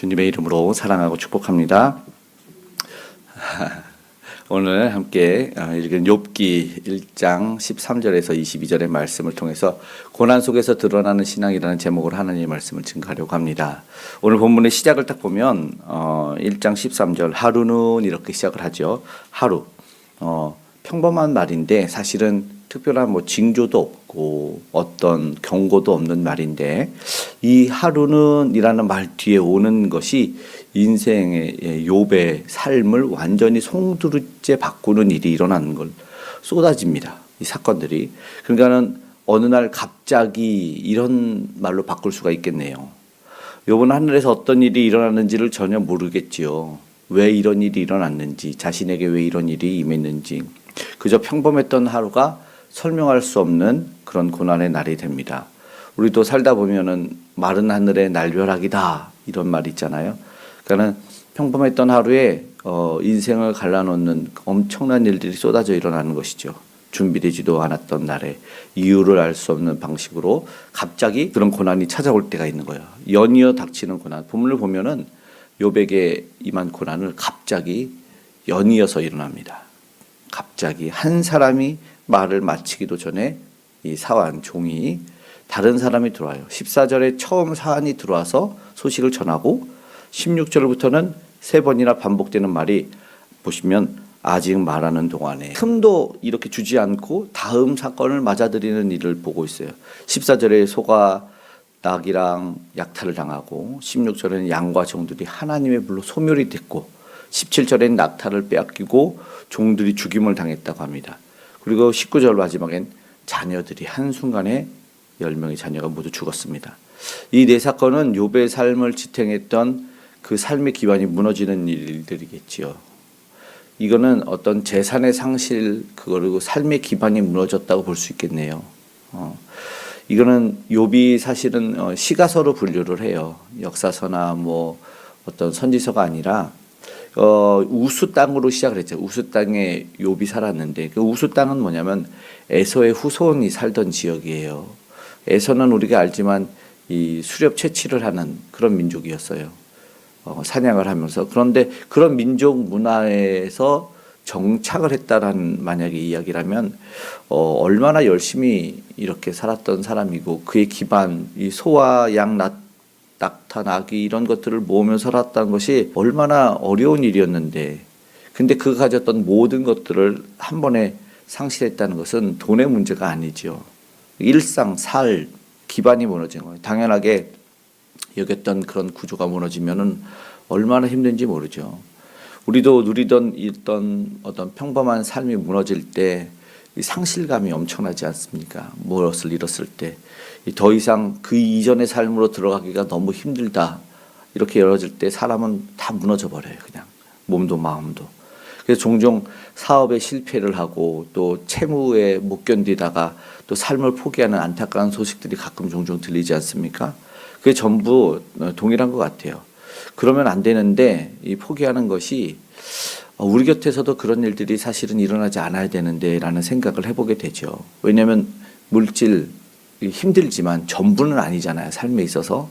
주님의 이름으로 사랑하고 축복합니다. 오늘 함께 읽은 욥기 1장 13절에서 22절의 말씀을 통해서 고난 속에서 드러나는 신앙이라는 제목으로 하나님의 말씀을 증거하려고 합니다. 오늘 본문의 시작을 딱 보면 1장 13절 하루는 이렇게 시작을 하죠. 하루. 평범한 말인데 사실은 특별한 징조도 없고 어떤 경고도 없는 말인데 이 하루는 이라는 말 뒤에 오는 것이 인생의 욥의 삶을 완전히 송두리째 바꾸는 일이 일어나는 걸 쏟아집니다. 이 사건들이. 그러니까는 어느 날 갑자기 이런 말로 바꿀 수가 있겠네요. 욥은 하늘에서 어떤 일이 일어났는지를 전혀 모르겠지요. 왜 이런 일이 일어났는지, 자신에게 왜 이런 일이 임했는지. 그저 평범했던 하루가 설명할 수 없는 그런 고난의 날이 됩니다. 우리도 살다 보면은 마른 하늘의 날벼락이다 이런 말이 있잖아요. 그러니까는 평범했던 하루에 인생을 갈라놓는 엄청난 일들이 쏟아져 일어나는 것이죠. 준비되지도 않았던 날에 이유를 알 수 없는 방식으로 갑자기 그런 고난이 찾아올 때가 있는 거예요. 연이어 닥치는 고난. 본문을 보면은 욥에게 임한 고난을 갑자기 연이어서 일어납니다. 갑자기 한 사람이 말을 마치기도 전에 이 사환 종이 다른 사람이 들어와요. 14절에 처음 사환이 들어와서 소식을 전하고 16절부터는 3번이나 반복되는 말이 보시면 아직 말하는 동안에 틈도 이렇게 주지 않고 다음 사건을 맞아들이는 일을 보고 있어요. 14절에 소가 낙이랑 약탈을 당하고 16절에는 양과 종들이 하나님의 불로 소멸이 됐고 17절에는 낙타를 빼앗기고 종들이 죽임을 당했다고 합니다. 그리고 19절 마지막엔 자녀들이 한순간에 10명의 자녀가 모두 죽었습니다. 이 네 사건은 욥의 삶을 지탱했던 그 삶의 기반이 무너지는 일들이겠지요. 이거는 어떤 재산의 상실, 그리고 삶의 기반이 무너졌다고 볼 수 있겠네요. 이거는 욥이 사실은 시가서로 분류를 해요. 역사서나 어떤 선지서가 아니라 우스 땅으로 시작을 했죠. 우스 땅에 욥이 살았는데 그 우스 땅은 뭐냐면 에서의 후손이 살던 지역이에요. 에서는 우리가 알지만 이 수렵 채취를 하는 그런 민족이었어요. 사냥을 하면서. 그런데 그런 민족 문화에서 정착을 했다라는 만약에 이야기라면 얼마나 열심히 이렇게 살았던 사람이고 그의 기반, 이 소와 양, 낙타, 나귀 이런 것들을 모으면서 살았다는 것이 얼마나 어려운 일이었는데 근데 그가 가졌던 모든 것들을 한 번에 상실했다는 것은 돈의 문제가 아니죠. 일상, 살, 기반이 무너진 거예요. 당연하게 여겼던 그런 구조가 무너지면은 얼마나 힘든지 모르죠. 우리도 누리던 있던 어떤 평범한 삶이 무너질 때 상실감이 엄청나지 않습니까? 무엇을 잃었을 때 더 이상 그 이전의 삶으로 들어가기가 너무 힘들다 이렇게 열어질 때 사람은 다 무너져 버려요. 그냥 몸도 마음도. 그래서 종종 사업에 실패를 하고 또 채무에 못 견디다가 또 삶을 포기하는 안타까운 소식들이 가끔 종종 들리지 않습니까? 그게 전부 동일한 것 같아요. 그러면 안 되는데 이 포기하는 것이 우리 곁에서도 그런 일들이 사실은 일어나지 않아야 되는데 라는 생각을 해보게 되죠. 왜냐하면 물질 힘들지만 전부는 아니잖아요. 삶에 있어서.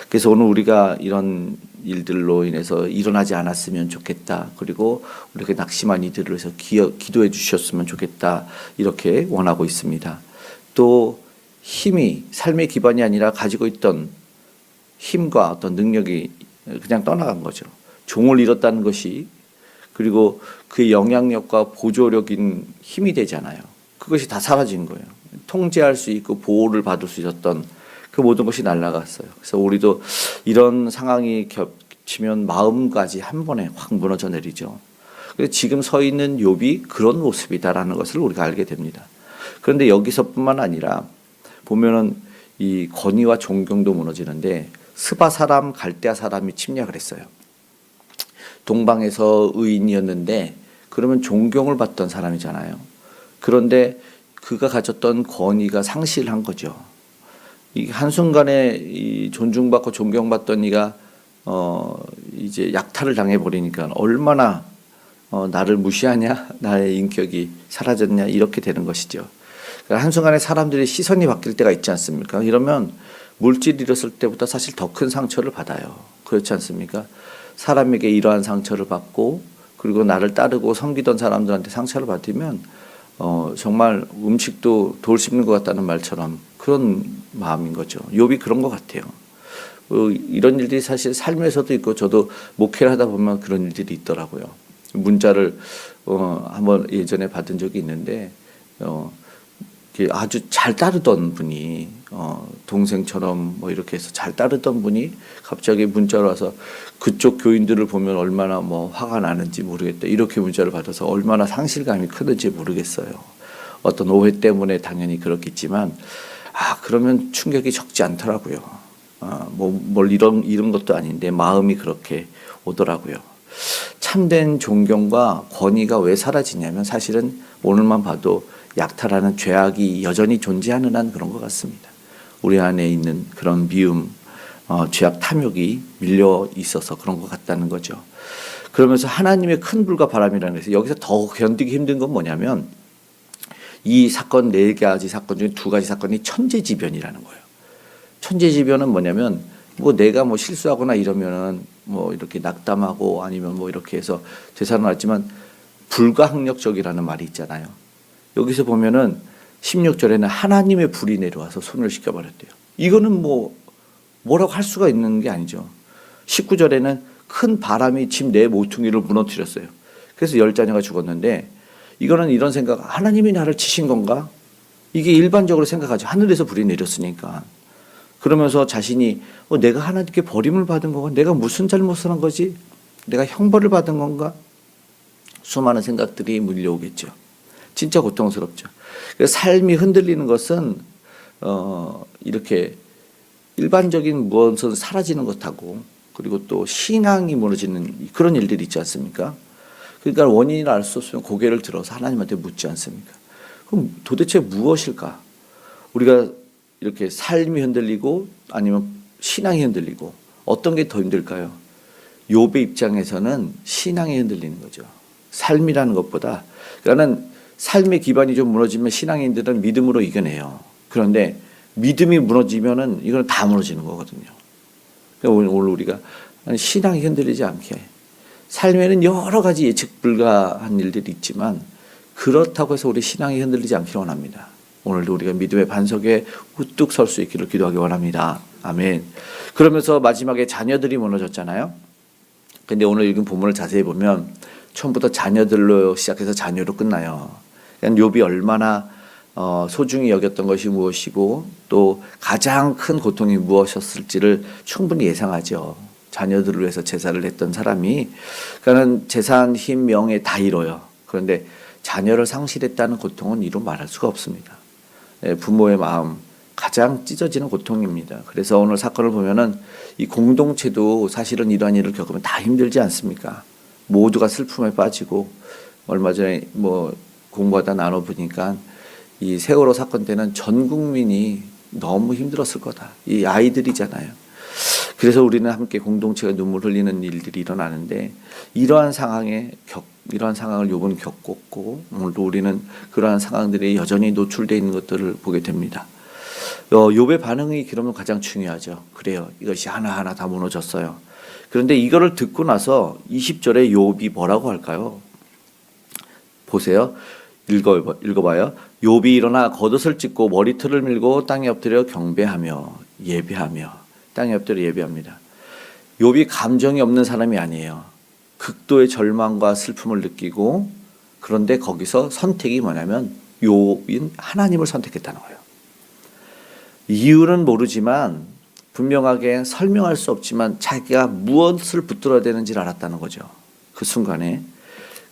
그래서 오늘 우리가 이런 일들로 인해서 일어나지 않았으면 좋겠다. 그리고 우리가 낙심한 이들을 위해서 기도해 주셨으면 좋겠다. 이렇게 원하고 있습니다. 또 힘이 삶의 기반이 아니라 가지고 있던 힘과 어떤 능력이 그냥 떠나간 거죠. 종을 잃었다는 것이 그리고 그 영향력과 보조력인 힘이 되잖아요. 그것이 다 사라진 거예요. 통제할 수 있고 보호를 받을 수 있었던 그 모든 것이 날아갔어요. 그래서 우리도 이런 상황이 겹치면 마음까지 한 번에 확 무너져 내리죠. 그래서 지금 서 있는 욥이 그런 모습이다라는 것을 우리가 알게 됩니다. 그런데 여기서뿐만 아니라 보면은 이 권위와 존경도 무너지는데 스바 사람, 갈대아 사람이 침략을 했어요. 동방에서 의인이었는데 그러면 존경을 받던 사람이잖아요. 그런데 그가 가졌던 권위가 상실한 거죠. 이 한순간에 이 존중받고 존경받던 이가 이제 약탈을 당해버리니까 얼마나 나를 무시하냐, 나의 인격이 사라졌냐 이렇게 되는 것이죠. 그러니까 한순간에 사람들의 시선이 바뀔 때가 있지 않습니까? 이러면 물질 잃었을 때보다 사실 더 큰 상처를 받아요. 그렇지 않습니까? 사람에게 이러한 상처를 받고 그리고 나를 따르고 섬기던 사람들한테 상처를 받으면 정말 음식도 돌 씹는 것 같다는 말처럼 그런 마음인 거죠. 욥이 그런 것 같아요. 이런 일들이 사실 삶에서도 있고 저도 목회를 하다 보면 그런 일들이 있더라고요. 문자를 한번 예전에 받은 적이 있는데 아주 잘 따르던 분이 동생처럼 뭐 이렇게 해서 잘 따르던 분이 갑자기 문자로 와서 그쪽 교인들을 보면 얼마나 뭐 화가 나는지 모르겠다 이렇게 문자를 받아서 얼마나 상실감이 크는지 모르겠어요. 어떤 오해 때문에 당연히 그렇겠지만 그러면 충격이 적지 않더라고요. 뭘 이런 것도 아닌데 마음이 그렇게 오더라고요. 참된 존경과 권위가 왜 사라지냐면 사실은 오늘만 봐도 약탈하는 죄악이 여전히 존재하는 한 그런 것 같습니다. 우리 안에 있는 그런 미움, 죄악 탐욕이 밀려 있어서 그런 것 같다는 거죠. 그러면서 하나님의 큰 불과 바람이라는 것에서 여기서 더 견디기 힘든 건 뭐냐면 이 사건 4가지 사건 중에 2가지 사건이 천재지변이라는 거예요. 천재지변은 뭐냐면 내가 실수하거나 이러면은 이렇게 낙담하고 아니면 이렇게 해서 되살아 났지만 불가항력적이라는 말이 있잖아요. 여기서 보면은 16절에는 하나님의 불이 내려와서 소멸시켜 버렸대요. 이거는 뭐라고 할 수가 있는 게 아니죠. 19절에는 큰 바람이 집 내 모퉁이를 무너뜨렸어요. 그래서 10자녀가 죽었는데 이거는 이런 생각, 하나님이 나를 치신 건가? 이게 일반적으로 생각하죠. 하늘에서 불이 내렸으니까. 그러면서 자신이 내가 하나님께 버림을 받은 건가? 내가 무슨 잘못을 한 거지? 내가 형벌을 받은 건가? 수많은 생각들이 밀려오겠죠. 진짜 고통스럽죠. 그래서 삶이 흔들리는 것은 이렇게 일반적인 무엇은 사라지는 것하고 그리고 또 신앙이 무너지는 그런 일들이 있지 않습니까? 그러니까 원인을 알 수 없으면 고개를 들어서 하나님한테 묻지 않습니까? 그럼 도대체 무엇일까? 우리가 이렇게 삶이 흔들리고 아니면 신앙이 흔들리고 어떤 게 더 힘들까요? 욥의 입장에서는 신앙이 흔들리는 거죠. 삶이라는 것보다 그러니까는 삶의 기반이 좀 무너지면 신앙인들은 믿음으로 이겨내요. 그런데 믿음이 무너지면은 이건 다 무너지는 거거든요. 그러니까 오늘 우리가 신앙이 흔들리지 않게 삶에는 여러 가지 예측 불가한 일들이 있지만 그렇다고 해서 우리 신앙이 흔들리지 않기를 원합니다. 오늘도 우리가 믿음의 반석에 우뚝 설 수 있기를 기도하기 원합니다. 아멘. 그러면서 마지막에 자녀들이 무너졌잖아요. 근데 오늘 읽은 본문을 자세히 보면 처음부터 자녀들로 시작해서 자녀로 끝나요. 그러니까 욥이 얼마나 소중히 여겼던 것이 무엇이고 또 가장 큰 고통이 무엇이었을지를 충분히 예상하죠. 자녀들을 위해서 제사를 했던 사람이 그러니까 재산, 힘, 명예 다 잃어요. 그런데 자녀를 상실했다는 고통은 이루 말할 수가 없습니다. 부모의 마음 가장 찢어지는 고통입니다. 그래서 오늘 사건을 보면은 이 공동체도 사실은 이러한 일을 겪으면 다 힘들지 않습니까? 모두가 슬픔에 빠지고 얼마 전에 공부하다 나눠보니까 이 세월호 사건 때는 전 국민이 너무 힘들었을 거다. 이 아이들이잖아요. 그래서 우리는 함께 공동체가 눈물 흘리는 일들이 일어나는데 이러한 상황을 욥은 겪었고 오늘도 우리는 그러한 상황들이 여전히 노출되어 있는 것들을 보게 됩니다. 욥의 반응이 그러면 가장 중요하죠. 그래요. 이것이 하나하나 다 무너졌어요. 그런데 이거를 듣고 나서 20절에 욥이 뭐라고 할까요? 보세요. 읽어봐요. 욥이 일어나 겉옷을 찢고 머리털을 밀고 땅에 엎드려 경배하며 예배하며 땅에 엎드려 예배합니다. 욥이 감정이 없는 사람이 아니에요. 극도의 절망과 슬픔을 느끼고 그런데 거기서 선택이 뭐냐면 욥은 하나님을 선택했다는 거예요. 이유는 모르지만 분명하게 설명할 수 없지만 자기가 무엇을 붙들어야 되는지를 알았다는 거죠. 그 순간에.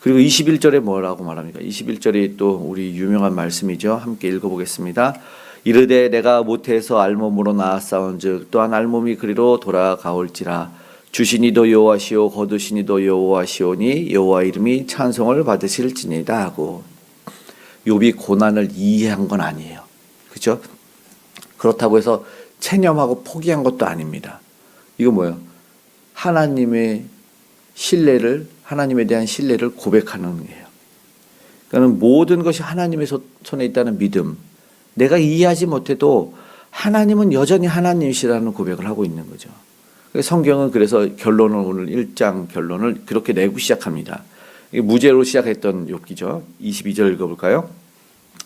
그리고 21절에 뭐라고 말합니까? 21절이 또 우리 유명한 말씀이죠. 함께 읽어보겠습니다. 이르되 내가 모태에서 알몸으로 낳았사온즉 또한 알몸이 그리로 돌아가올지라 주시니도 여호와시오 거두시니도 여호와시오니 여호와 이름이 찬송을 받으실지니이다 하고 욥이 고난을 이해한 건 아니에요. 그렇죠? 그렇다고 해서 체념하고 포기한 것도 아닙니다. 이거 뭐예요? 하나님에 대한 신뢰를 고백하는 거예요. 그러니까 모든 것이 하나님의 손에 있다는 믿음. 내가 이해하지 못해도 하나님은 여전히 하나님이시라는 고백을 하고 있는 거죠. 성경은 그래서 결론을 오늘 1장 결론을 그렇게 내고 시작합니다. 무죄로 시작했던 욥기죠. 22절 읽어볼까요?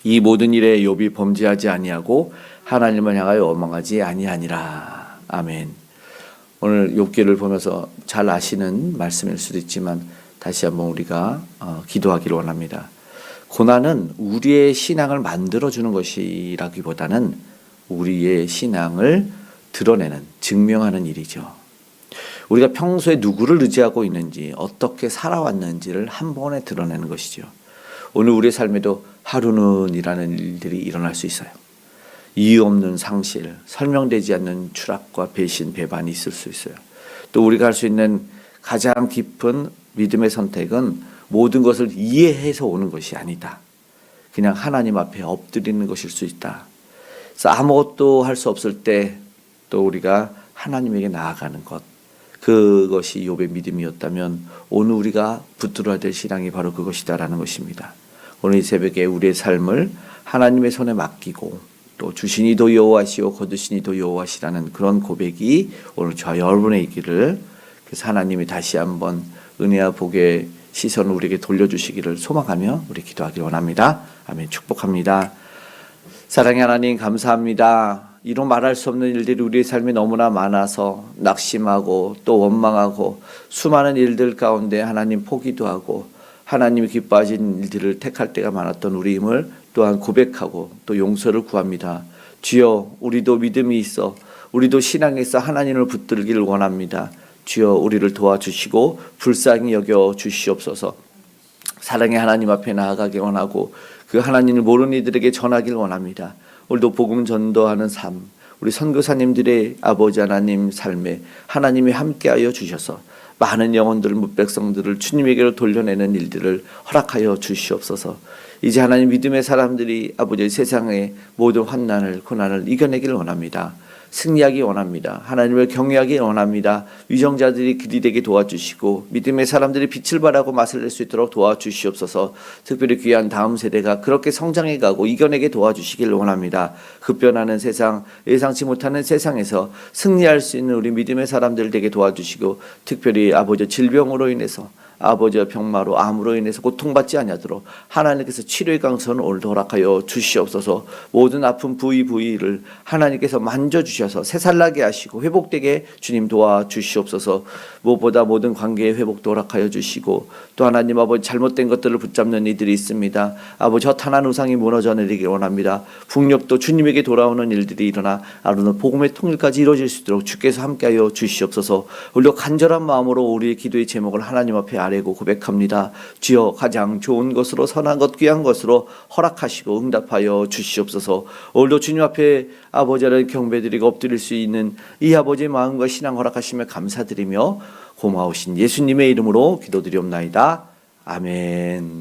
이 모든 일에 욥이 범죄하지 아니하고 하나님을 향하여 원망하지 아니하니라. 아멘. 오늘 욥기를 보면서 잘 아시는 말씀일 수도 있지만 다시 한번 우리가 기도하기를 원합니다. 고난은 우리의 신앙을 만들어주는 것이라기보다는 우리의 신앙을 드러내는, 증명하는 일이죠. 우리가 평소에 누구를 의지하고 있는지, 어떻게 살아왔는지를 한 번에 드러내는 것이죠. 오늘 우리의 삶에도 하루는이라는 일들이 일어날 수 있어요. 이유 없는 상실, 설명되지 않는 추락과 배신, 배반이 있을 수 있어요. 또 우리가 할 수 있는 가장 깊은 믿음의 선택은 모든 것을 이해해서 오는 것이 아니다. 그냥 하나님 앞에 엎드리는 것일 수 있다. 그래서 아무것도 할 수 없을 때 또 우리가 하나님에게 나아가는 것, 그것이 욥의 믿음이었다면 오늘 우리가 붙들어야 될 신앙이 바로 그것이다라는 것입니다. 오늘 이 새벽에 우리의 삶을 하나님의 손에 맡기고 또 주시니도 여호와시오 거두시니도 여호와시라는 그런 고백이 오늘 저와 여러분의 있기를, 그래서 하나님이 다시 한번 은혜와 복의 시선을 우리에게 돌려주시기를 소망하며 우리 기도하기 원합니다. 아멘. 축복합니다. 사랑의 하나님 감사합니다. 이로 말할 수 없는 일들이 우리의 삶에 너무나 많아서 낙심하고 또 원망하고 수많은 일들 가운데 하나님 포기도 하고 하나님이 기뻐하신 일들을 택할 때가 많았던 우리임을 또한 고백하고 또 용서를 구합니다. 주여, 우리도 믿음이 있어, 우리도 신앙에 있어 하나님을 붙들기를 원합니다. 주여, 우리를 도와주시고 불쌍히 여겨 주시옵소서. 사랑의 하나님 앞에 나아가기 원하고 그 하나님을 모르는 이들에게 전하기를 원합니다. 오늘도 복음 전도하는 삶, 우리 선교사님들의 아버지 하나님 삶에 하나님이 함께하여 주셔서 많은 영혼들, 백성들을 주님에게로 돌려내는 일들을 허락하여 주시옵소서. 이제 하나님 믿음의 사람들이 아버지 세상의 모든 환난을, 고난을 이겨내기를 원합니다. 승리하기 원합니다. 하나님을 경외하기 원합니다. 위정자들이 그리 되게 도와주시고 믿음의 사람들이 빛을 발하고 맛을 낼 수 있도록 도와주시옵소서. 특별히 귀한 다음 세대가 그렇게 성장해가고 이겨내게 도와주시길 원합니다. 급변하는 세상, 예상치 못하는 세상에서 승리할 수 있는 우리 믿음의 사람들 되게 도와주시고, 특별히 아버지 질병으로 인해서, 아버지와 병마로 암으로 인해서 고통받지 아니하도록 하나님께서 치료의 강선을 오늘도 허락하여 주시옵소서. 모든 아픈 부위를 하나님께서 만져주셔서 새살나게 하시고 회복되게 주님 도와주시옵소서. 무엇보다 모든 관계의 회복도 허락하여 주시고, 또 하나님 아버지 잘못된 것들을 붙잡는 이들이 있습니다. 아버지 허탄한 우상이 무너져 내리기 원합니다. 북녘도 주님에게 돌아오는 일들이 일어나 아루는 복음의 통일까지 이루어질 수 있도록 주께서 함께하여 주시옵소서. 우리도 간절한 마음으로 우리의 기도의 제목을 하나님 앞에 아뢰고 고백합니다. 주여, 가장 좋은 것으로, 선한 것, 귀한 것으로 허락하시고 응답하여 주시옵소서. 오늘도 주님 앞에 아버지를 경배드리고 엎드릴 수 있는 이 아버지의 마음과 신앙 허락하시며 감사드리며 고마우신 예수님의 이름으로 기도드리옵나이다. 아멘.